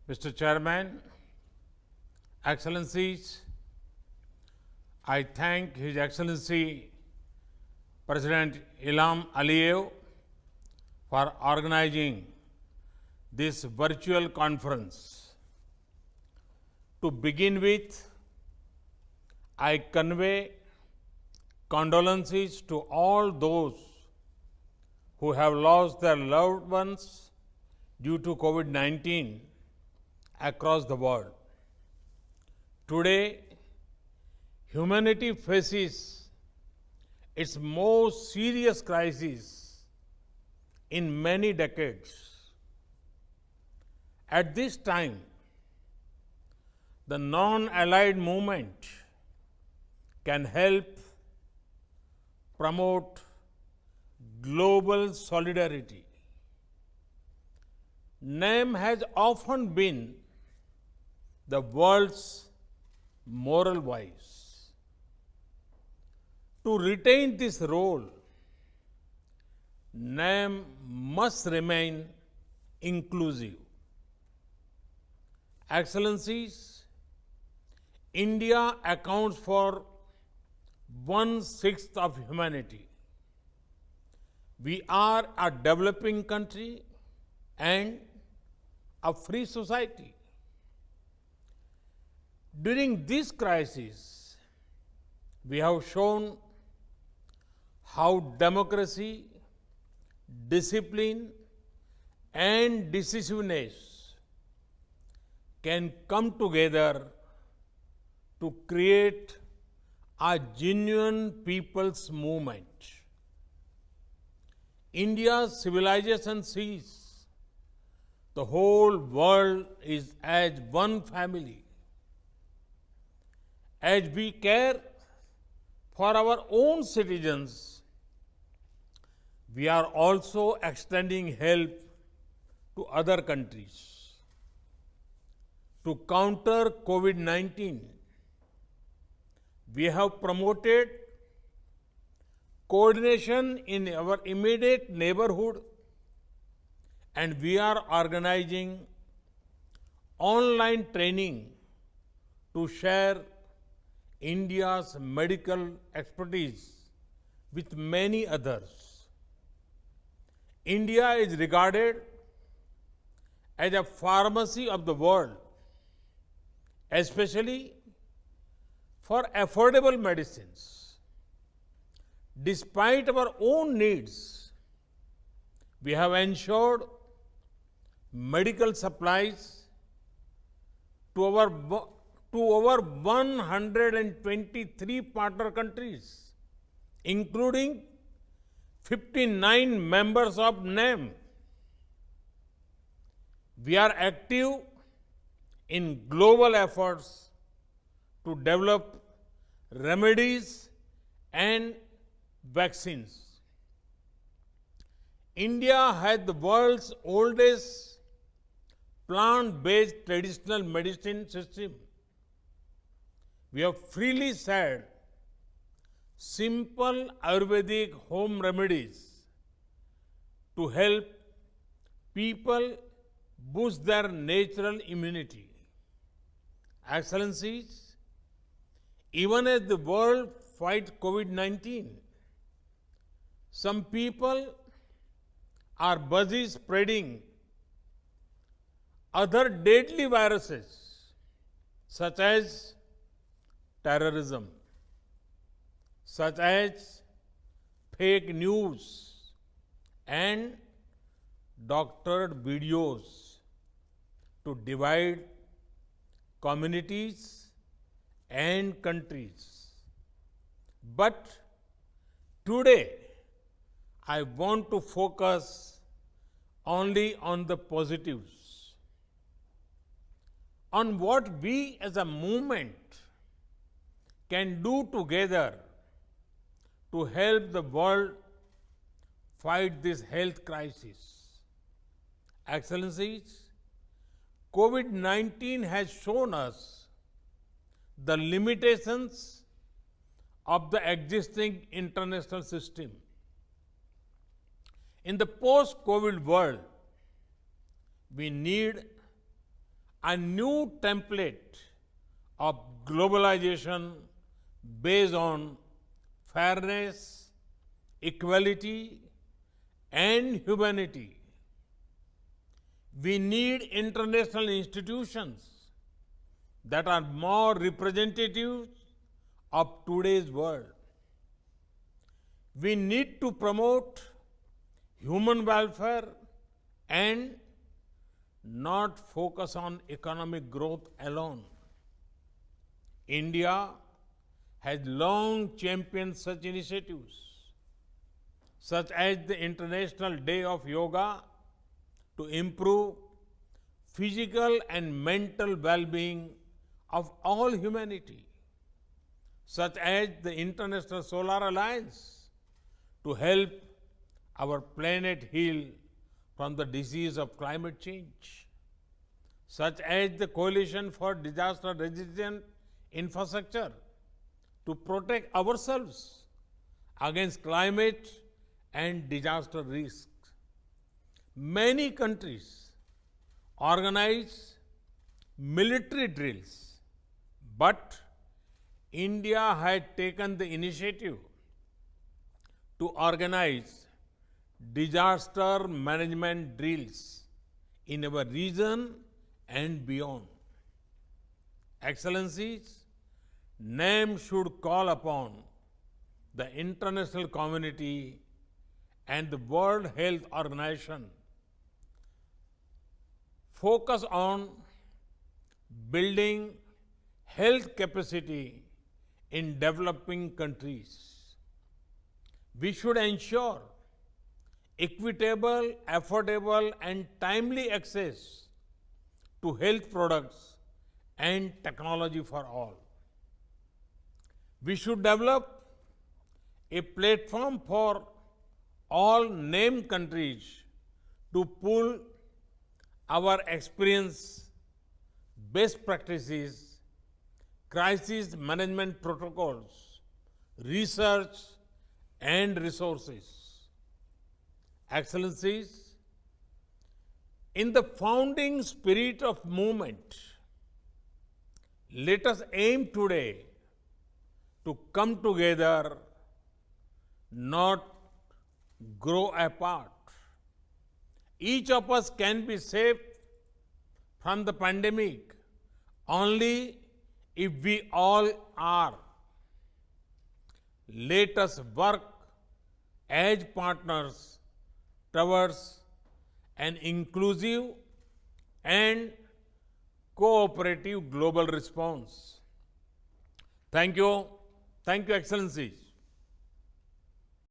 Mr. Chairman, Excellencies, I thank His Excellency President Ilham Aliyev for organizing this virtual conference. To begin with, I convey condolences to all those who have lost their loved ones due to COVID-19 across the world. Today, humanity faces its most serious crisis in many decades. At this time, the non-allied movement can help promote global solidarity. NAM has often been the world's moral voice. To retain this role, NAM must remain inclusive. Excellencies, India accounts for 1/6 of humanity. We are a developing country and a free society. During this crisis, we have shown how democracy, discipline, and decisiveness can come together to create a genuine people's movement. India's civilization sees the whole world is as one family. As we care for our own citizens, we are also extending help to other countries. To counter COVID-19, we have promoted coordination in our immediate neighborhood, and we are organizing online training to share India's medical expertise with many others. India is regarded as a pharmacy of the world, especially for affordable medicines. Despite our own needs, we have ensured medical supplies to over 123 partner countries, including 59 members of NAM. We are active in global efforts to develop remedies and vaccines. India has the world's oldest plant-based traditional medicine system. We have freely shared simple Ayurvedic home remedies to help people boost their natural immunity. Excellencies, even as the world fights COVID-19, some people are busy spreading other deadly viruses, such as terrorism, such as fake news and doctored videos to divide communities and countries. But today, I want to focus only on the positives, on what we as a movement can do together to help the world fight this health crisis. Excellencies, COVID-19 has shown us the limitations of the existing international system. In the post-COVID world, we need a new template of globalization based on fairness, equality, and humanity. We need international institutions that are more representative of today's world. We need to promote human welfare and not focus on economic growth alone. India has long championed such initiatives, such as the International Day of Yoga, to improve physical and mental well-being of all humanity, such as the International Solar Alliance, to help our planet heal from the disease of climate change, such as the Coalition for Disaster Resistant Infrastructure, to protect ourselves against climate and disaster risks. Many countries organize military drills, but India had taken the initiative to organize disaster management drills in our region and beyond. Excellencies, NAM should call upon the international community and the World Health Organization focus on building health capacity in developing countries. We should ensure equitable, affordable, and timely access to health products and technology for all. We should develop a platform for all named countries to pool our experience, best practices, crisis management protocols, research, and resources. Excellencies, in the founding spirit of movement, let us aim today to come together, not grow apart. Each of us can be saved from the pandemic only if we all are. Let us work as partners towards an inclusive and cooperative global response. Thank you. Thank you, Excellencies.